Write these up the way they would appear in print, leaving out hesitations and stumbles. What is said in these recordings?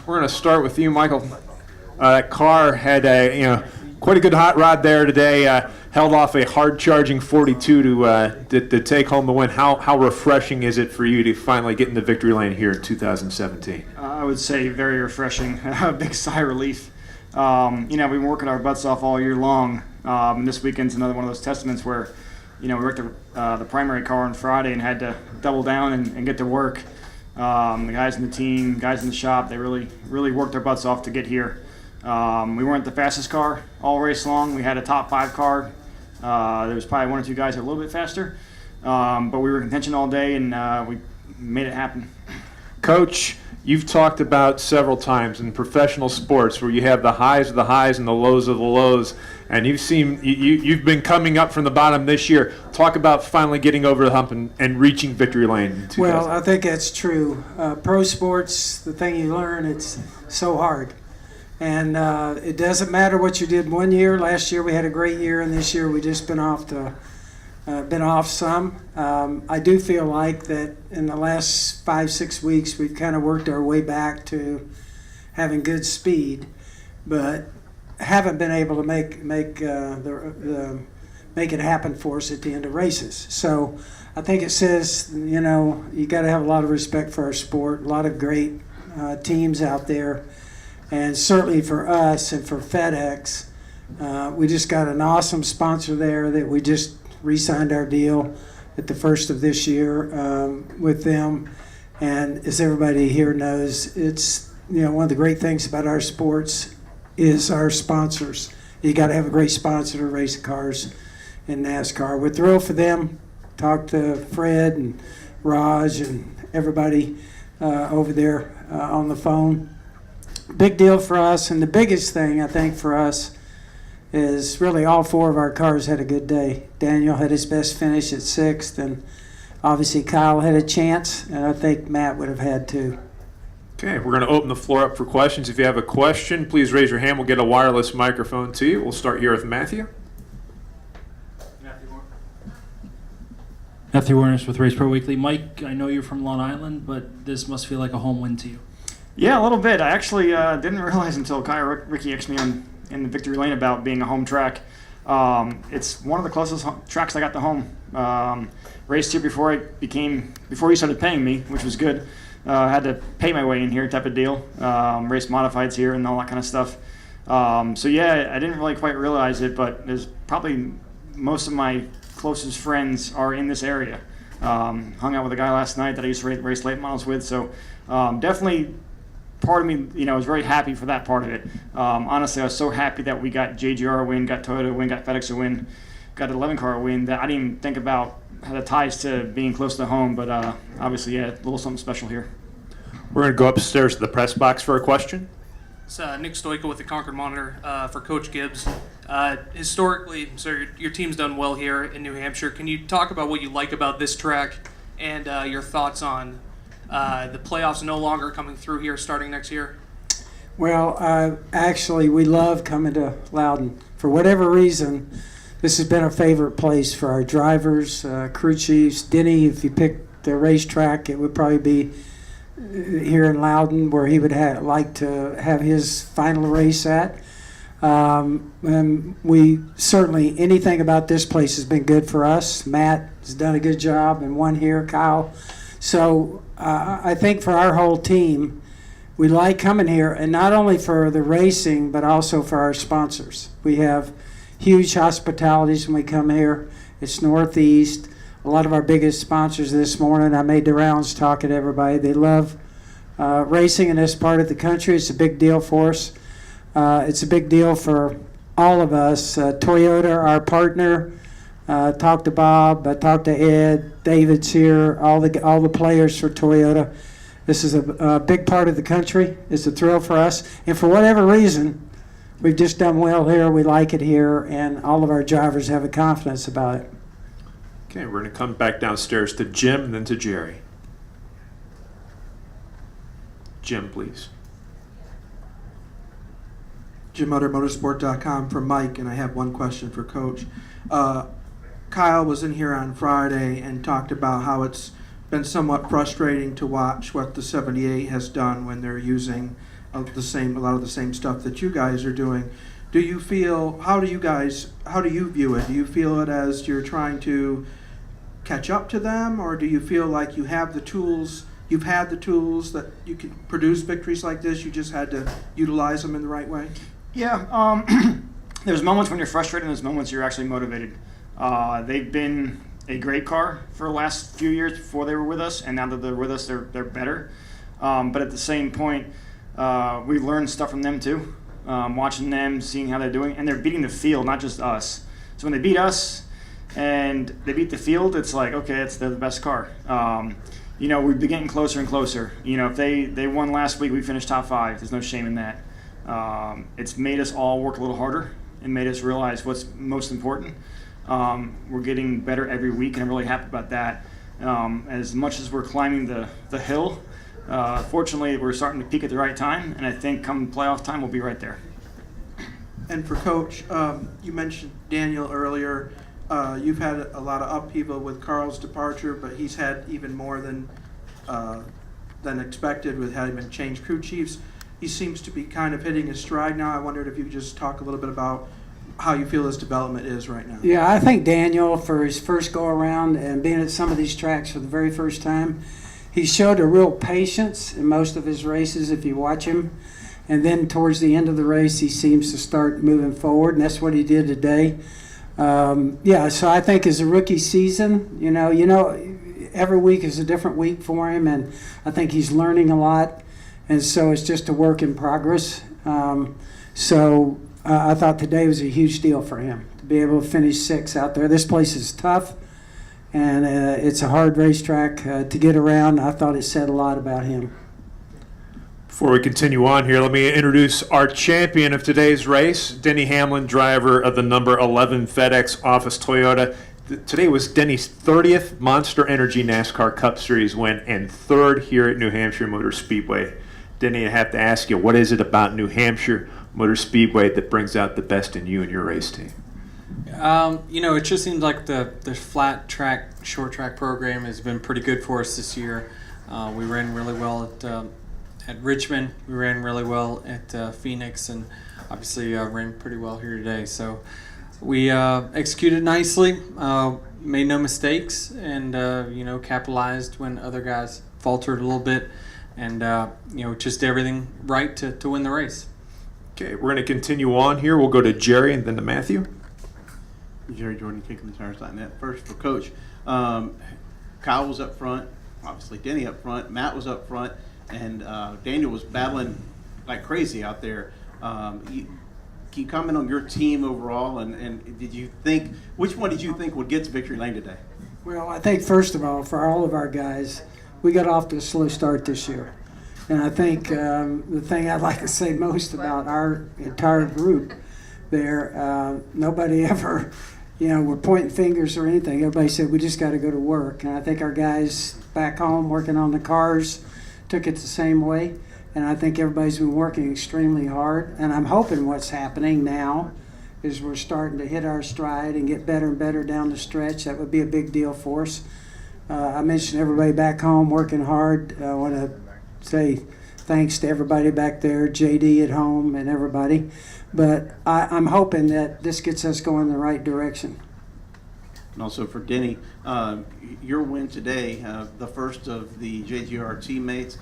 We're gonna start with you, Michael. That car had quite a good hot rod there today. Held off a hard-charging 42 to take home the win. How refreshing is it for you to finally get in the victory lane here in 2017? I would say very refreshing. A big sigh of relief. We've been working our butts off all year long. And this weekend's another one of those testaments where, we worked the primary car on Friday and had to double down and get to work. The guys in the team, guys in the shop, they really, really worked their butts off to get here. We weren't the fastest car all race long. We had a top 5 car. There was probably 1 or 2 guys that were a little bit faster. But we were in contention all day, and we made it happen. Coach, you've talked about several times in professional sports where you have the highs of the highs and the lows of the lows, and you've been coming up from the bottom this year. Talk about finally getting over the hump and reaching victory lane in 2000. Well, I think that's true. Pro sports, the thing you learn, it's so hard. And it doesn't matter what you did one year. Last year we had a great year, and this year we just been off some. I do feel like that in the last 5-6 weeks we've kind of worked our way back to having good speed, but haven't been able to make it happen for us at the end of races. So I think it says, you got to have a lot of respect for our sport. A lot of great teams out there. And certainly for us and for FedEx, we just got an awesome sponsor there that we just re-signed our deal at the first of this year with them. And as everybody here knows, it's one of the great things about our sports is our sponsors. You got to have a great sponsor to race cars in NASCAR. We're thrilled for them. Talked to Fred and Raj and everybody over there on the phone. Big deal for us, and the biggest thing I think for us is really all 4 of our cars had a good day. Daniel had his best finish at 6th, and obviously Kyle had a chance, and I think Matt would have had too. Okay, we're going to open the floor up for questions. If you have a question, please raise your hand. We'll get a wireless microphone to you. We'll start here with Matthew. Matthew Warners with Race Pro Weekly. Mike, I know you're from Long Island, but this must feel like a home win to you. Yeah, a little bit. I actually didn't realize until Ricky asked me in the victory lane about being a home track. It's one of the closest tracks I got to home. Raced here before he started paying me, which was good. Had to pay my way in here type of deal. Raced modifieds here and all that kind of stuff. So yeah, I didn't really quite realize it, but there's probably most of my closest friends are in this area. Hung out with a guy last night that I used to race late models with. So definitely. Part of me, was very happy for that part of it. Honestly, I was so happy that we got JGR a win, got Toyota a win, got FedEx a win, got an 11 car a win that I didn't even think about had the ties to being close to home. But obviously, yeah, a little something special here. We're going to go upstairs to the press box for a question. It's Nick Stoico with the Concord Monitor for Coach Gibbs. Historically, so your team's done well here in New Hampshire. Can you talk about what you like about this track and your thoughts on the playoffs no longer coming through here starting next year? Well, actually, we love coming to Loudon. For whatever reason, this has been a favorite place for our drivers, crew chiefs. Denny, if you picked the racetrack, it would probably be here in Loudon where he would like to have his final race at. And we certainly, anything about this place has been good for us. Matt has done a good job and won here, Kyle. So I think for our whole team, we like coming here, and not only for the racing, but also for our sponsors. We have huge hospitalities when we come here. It's Northeast. A lot of our biggest sponsors this morning, I made the rounds talking to everybody. They love racing in this part of the country. It's a big deal for us. It's a big deal for all of us. Toyota, our partner, talked to Bob, talked to Ed, David's here, all the players for Toyota. This is a big part of the country. It's a thrill for us. And for whatever reason, we've just done well here. We like it here, and all of our drivers have a confidence about it. Okay, we're going to come back downstairs to Jim and then to Jerry. Jim, please. Jim Utter, motorsport.com for Mike, and I have one question for Coach. Kyle was in here on Friday and talked about how it's been somewhat frustrating to watch what the 78 has done when they're using a lot of the same stuff that you guys are doing. Do you feel, how do you view it? Do you feel it as you're trying to catch up to them, or do you feel like you've had the tools that you can produce victories like this, you just had to utilize them in the right way? Yeah, there's moments when you're frustrated and there's moments you're actually motivated. They've been a great car for the last few years before they were with us, and now that they're with us, they're better. But at the same point, we've learned stuff from them too. Watching them, seeing how they're doing, and they're beating the field, not just us. So when they beat us and they beat the field, it's like, okay, they're the best car. We've been getting closer and closer. If they won last week, we finished top 5. There's no shame in that. It's made us all work a little harder and made us realize what's most important. We're getting better every week, and I'm really happy about that. As much as we're climbing the hill, fortunately, we're starting to peak at the right time, and I think come playoff time, we'll be right there. And for Coach, you mentioned Daniel earlier. You've had a lot of upheaval with Carl's departure, but he's had even more than expected with having been changed crew chiefs. He seems to be kind of hitting his stride now. I wondered if you could just talk a little bit about how you feel his development is right now. Yeah, I think Daniel, for his first go around and being at some of these tracks for the very first time, he showed a real patience in most of his races if you watch him. And then towards the end of the race, he seems to start moving forward, and that's what he did today. So I think as a rookie season, every week is a different week for him, and I think he's learning a lot, and so it's just a work in progress. I thought today was a huge deal for him to be able to finish 6th out there. This place is tough, and it's a hard racetrack to get around. I thought it said a lot about him. Before we continue on here, let me introduce our champion of today's race, Denny Hamlin, driver of the number 11 FedEx Office Toyota. Today was Denny's 30th Monster Energy NASCAR Cup Series win and 3rd here at New Hampshire Motor Speedway. Denny, I have to ask you, what is it about New Hampshire Motor Speedway that brings out the best in you and your race team? It just seems like the flat track, short track program has been pretty good for us this year. We ran really well at Richmond. We ran really well at Phoenix, and obviously ran pretty well here today. So we executed nicely, made no mistakes, and capitalized when other guys faltered a little bit, and just did everything right to win the race. Okay, we're going to continue on here. We'll go to Jerry and then to Matthew. Jerry Jordan, KickingTheTires.net. First for Coach, Kyle was up front, obviously Denny up front, Matt was up front, and Daniel was battling like crazy out there. Can you comment on your team overall, and which one did you think would get to victory lane today? Well, I think first of all, for all of our guys, we got off to a slow start this year. And I think the thing I'd like to say most about our entire group there, nobody ever, were pointing fingers or anything. Everybody said, we just got to go to work. And I think our guys back home working on the cars took it the same way. And I think everybody's been working extremely hard. And I'm hoping what's happening now is we're starting to hit our stride and get better and better down the stretch. That would be a big deal for us. I mentioned everybody back home working hard. I want to say thanks to everybody back there, JD at home and everybody. But I'm hoping that this gets us going in the right direction. And also for Denny, your win today, the first of the JGR teammates.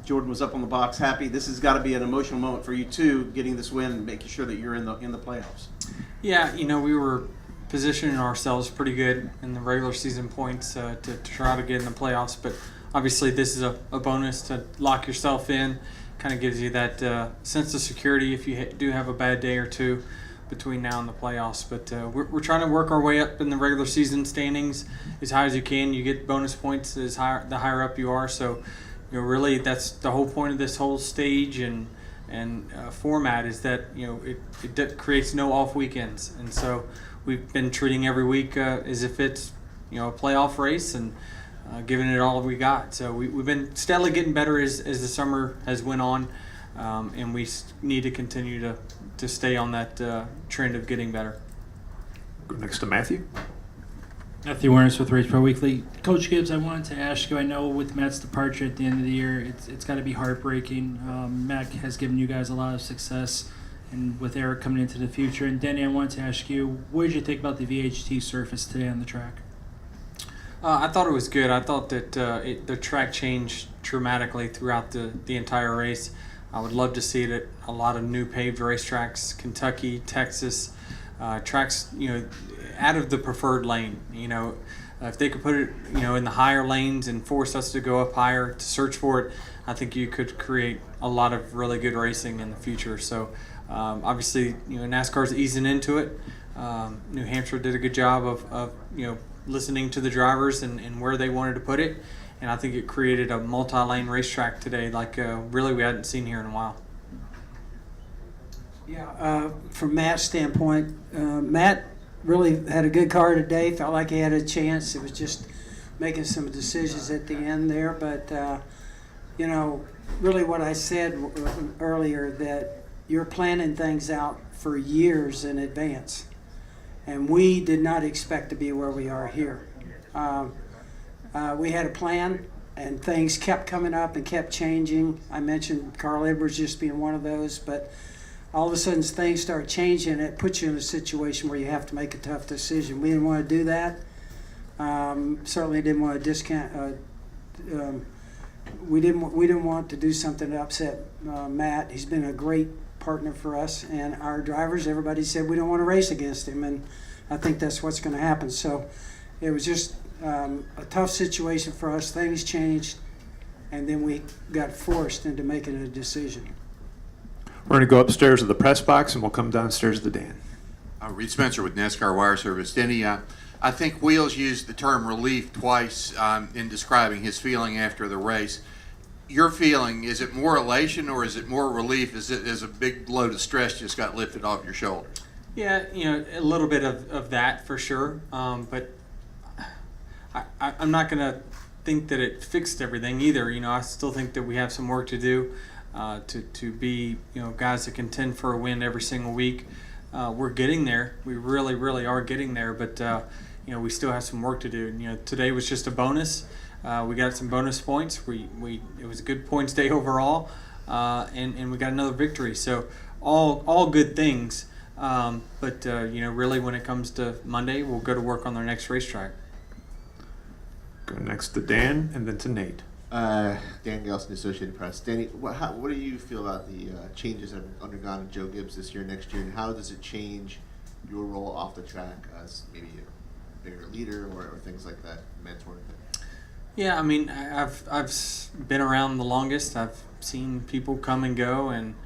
Jordan was up on the box happy. This has got to be an emotional moment for you too, getting this win and making sure that you're in the playoffs. Yeah, we were positioning ourselves pretty good in the regular season points to try to get in the playoffs, but obviously this is a bonus to lock yourself in. Kind of gives you that sense of security if you do have a bad day or two between now and the playoffs. But we're trying to work our way up in the regular season standings as high as you can. You get bonus points the higher up you are. So really that's the whole point of this whole stage and format is that it creates no off weekends. And so we've been treating every week as if it's a playoff race and giving it all we got. So we've been steadily getting better as the summer has went on, and we need to continue to stay on that trend of getting better. Go next to Matthew. Matthew Warnes with Race Pro Weekly. Coach Gibbs, I wanted to ask you, I know with Matt's departure at the end of the year, it's got to be heartbreaking. Matt has given you guys a lot of success, and with Eric coming into the future. And Denny, I wanted to ask you, what did you think about the VHT surface today on the track? I thought it was good. I thought that the track changed dramatically throughout the entire race. I would love to see it at a lot of new paved racetracks, Kentucky, Texas, tracks, out of the preferred lane. If they could put it, in the higher lanes and force us to go up higher to search for it, I think you could create a lot of really good racing in the future. So obviously, NASCAR's easing into it. New Hampshire did a good job of listening to the drivers and where they wanted to put it. And I think it created a multi-lane racetrack today like really we hadn't seen here in a while. Yeah, from Matt's standpoint, Matt really had a good car today. Felt like he had a chance. It was just making some decisions at the end there. But, really what I said earlier, that you're planning things out for years in advance. And we did not expect to be where we are here. We had a plan, and things kept coming up and kept changing. I mentioned Carl Edwards just being one of those, but all of a sudden things start changing. It puts you in a situation where you have to make a tough decision. We didn't want to do that. Certainly didn't want to discount. We didn't want to do something to upset Matt. He's been a great partner for us, and our drivers. Everybody said we don't want to race against him, and I think that's what's going to happen. So it was just a tough situation for us. Things changed, and then we got forced into making a decision. We're going to go upstairs to the press box, and we'll come downstairs to Dan. Reed Spencer with NASCAR Wire Service. Denny, I think Wheels used the term relief twice in describing his feeling after the race. Your feeling, is it more elation or is it more relief? Is a big load of stress just got lifted off your shoulders? Yeah, a little bit of that for sure. But I'm not going to think that it fixed everything either. I still think that we have some work to do to be, guys that contend for a win every single week. We're getting there. We really, really are getting there. But, we still have some work to do. Today was just a bonus. We got some bonus points. It was a good points day overall, and we got another victory. So all good things. But really, when it comes to Monday, we'll go to work on our next racetrack. Go next to Dan, and then to Nate. Dan Gelson, Associated Press. Danny, what do you feel about the changes that have undergone in Joe Gibbs this year, next year, and how does it change your role off the track as maybe a bigger leader or things like that, mentoring thing? Yeah, I mean, I've been around the longest. I've seen people come and go, and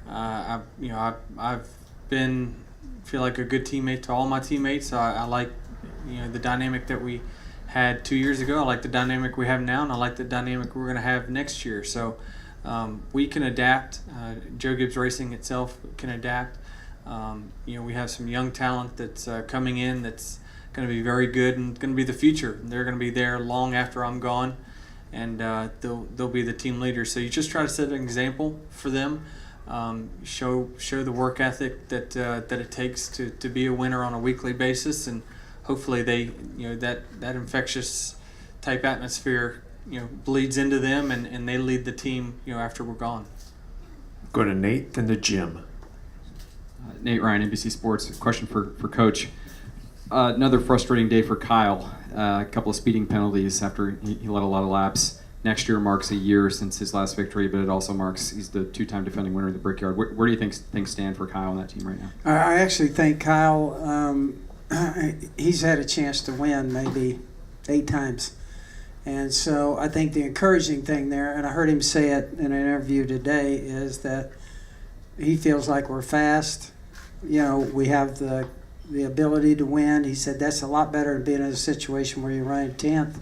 I've been feel like a good teammate to all my teammates. I like the dynamic that we had 2 years ago. I like the dynamic we have now, and I like the dynamic we're going to have next year. So we can adapt. Joe Gibbs Racing itself can adapt. We have some young talent that's coming in that's going to be very good and going to be the future. They're going to be there long after I'm gone, and they'll be the team leaders. So you just try to set an example for them. Show the work ethic that it takes to be a winner on a weekly basis, and hopefully they that infectious type atmosphere bleeds into them, and they lead the team after we're gone. Go to Nate, then to Jim. Nate Ryan, NBC Sports. Question for Coach. Another frustrating day for Kyle. A couple of speeding penalties after he led a lot of laps. Next year marks a year since his last victory, but it also marks he's the two-time defending winner of the Brickyard. Where do you think things stand for Kyle on that team right now? I actually think Kyle, he's had a chance to win maybe 8 times. And so I think the encouraging thing there, and I heard him say it in an interview today, is that he feels like we're fast. We have the ability to win. He said that's a lot better than being in a situation where you're running 10th.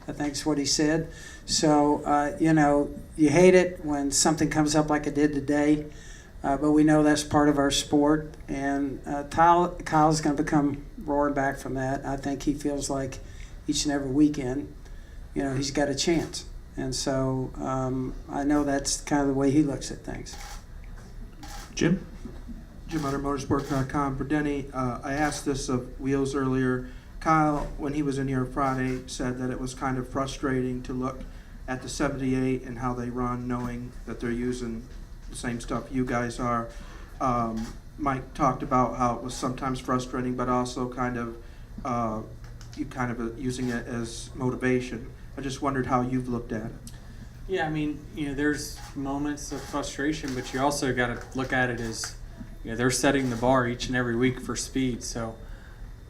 I think is what he said. So, you hate it when something comes up like it did today, but we know that's part of our sport. And Kyle's going to become roaring back from that. I think he feels like each and every weekend, he's got a chance. And so I know that's kind of the way he looks at things. Jim? Jim Hunter, Motorsport.com. For Denny, I asked this of Wheels earlier. Kyle, when he was in here Friday, said that it was kind of frustrating to look at the 78 and how they run, knowing that they're using the same stuff you guys are. Mike talked about how it was sometimes frustrating, but also kind of using it as motivation. I just wondered how you've looked at it. Yeah, I mean, there's moments of frustration, but you also got to look at it as, they're setting the bar each and every week for speed. So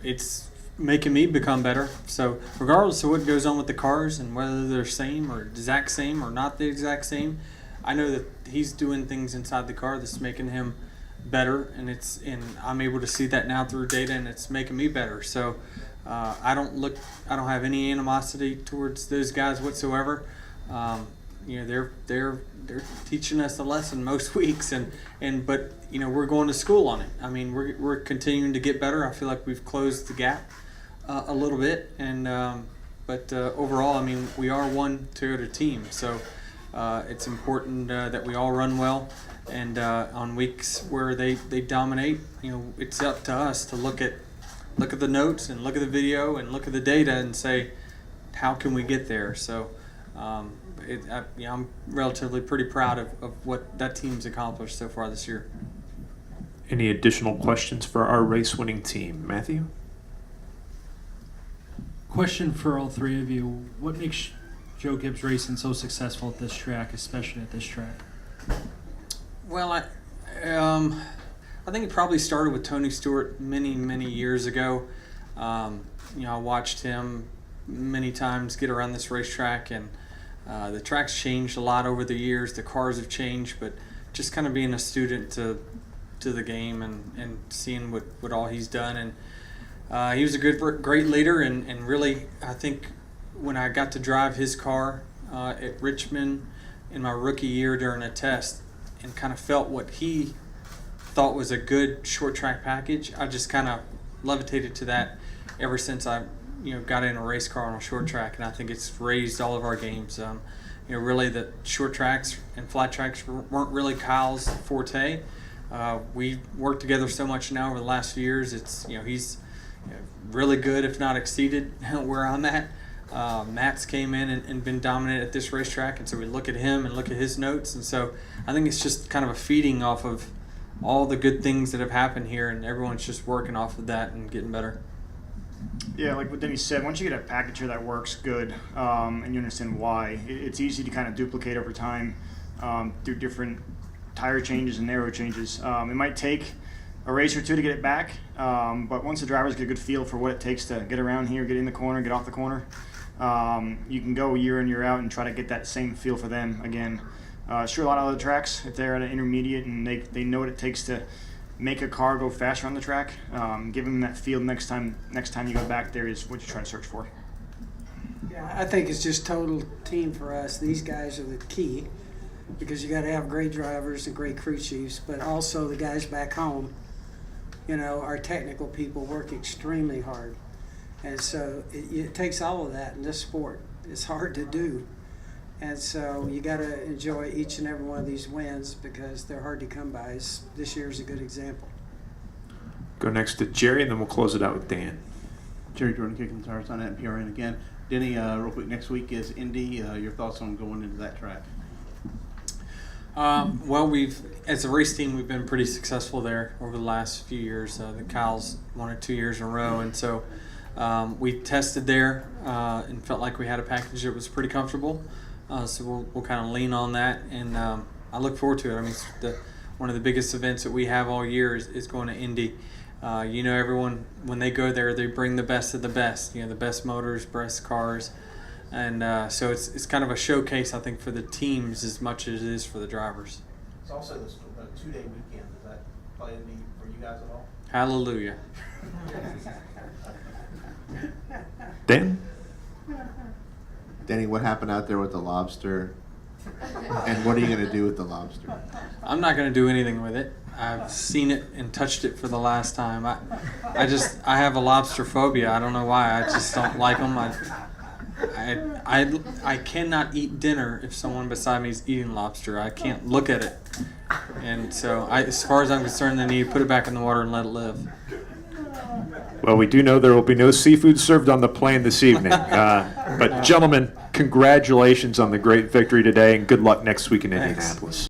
it's making me become better. So regardless of what goes on with the cars and whether they're same or exact same or not the exact same, I know that he's doing things inside the car that's making him better, and I'm able to see that now through data, and it's making me better. So I don't have any animosity towards those guys whatsoever. They're teaching us a lesson most weeks, but we're going to school on it. I mean, we're continuing to get better. I feel like we've closed the gap a little bit, but overall, I mean, we are one Toyota team, so it's important that we all run well. And on weeks where they dominate, it's up to us to look at the notes and look at the video and look at the data and say, how can we get there? So I'm relatively pretty proud of what that team's accomplished so far this year. Any additional questions for our race-winning team? Matthew? Question for all three of you. What makes Joe Gibbs Racing so successful at this track, especially at this track? Well, I think it probably started with Tony Stewart many years ago. I watched him many times get around this racetrack, and the track's changed a lot over the years. The cars have changed, but just kind of being a student to the game and seeing what all he's done. And he was a great leader, and really, I think when I got to drive his car at Richmond in my rookie year during a test and kind of felt what he thought was a good short track package, I just kind of levitated to that ever since I got in a race car on a short track, and I think it's raised all of our games. Really the short tracks and flat tracks weren't really Kyle's forte. We worked together so much now over the last few years. It's he's really good, if not exceeded where I'm at. Matt's came in and been dominant at this racetrack, and so we look at him and look at his notes, and so I think it's just kind of a feeding off of all the good things that have happened here, and everyone's just working off of that and getting better. Yeah, like what Denny said, once you get a package here that works good and you understand why, it's easy to kind of duplicate over time through different tire changes and narrow changes. It might take a race or two to get it back, but once the drivers get a good feel for what it takes to get around here, get in the corner, get off the corner, you can go year in, year out and try to get that same feel for them again. Sure, a lot of other tracks, if they're at an intermediate and they know what it takes to make a car go faster on the track, give them that feel next time you go back there is what you try to search for. Yeah, I think it's just total team for us. These guys are the key because you got to have great drivers and great crew chiefs, but also the guys back home, our technical people work extremely hard. And so it takes all of that in this sport. It's hard to do. And so you got to enjoy each and every one of these wins because they're hard to come by. This year's a good example. Go next to Jerry, and then we'll close it out with Dan. Jerry Jordan, kicking the tires on that PRN again. Denny, real quick, next week is Indy. Your thoughts on going into that track? Well, as a race team, we've been pretty successful there over the last few years. The Kyle's 1 or 2 years in a row, and so we tested there and felt like we had a package that was pretty comfortable. So we'll kind of lean on that, and I look forward to it. I mean, one of the biggest events that we have all year is going to Indy. Everyone, when they go there, they bring the best of the best, the best motors, best cars. And so it's kind of a showcase, I think, for the teams as much as it is for the drivers. It's also this 2-day weekend. Does that play into for you guys at all? Hallelujah. Dan? Denny, what happened out there with the lobster? And what are you going to do with the lobster? I'm not going to do anything with it. I've seen it and touched it for the last time. I have a lobster phobia. I don't know why. I just don't like them. I cannot eat dinner if someone beside me is eating lobster. I can't look at it. And so, as far as I'm concerned, they need to put it back in the water and let it live. Well, we do know there will be no seafood served on the plane this evening. But gentlemen, congratulations on the great victory today, and good luck next week in Thanks. Indianapolis.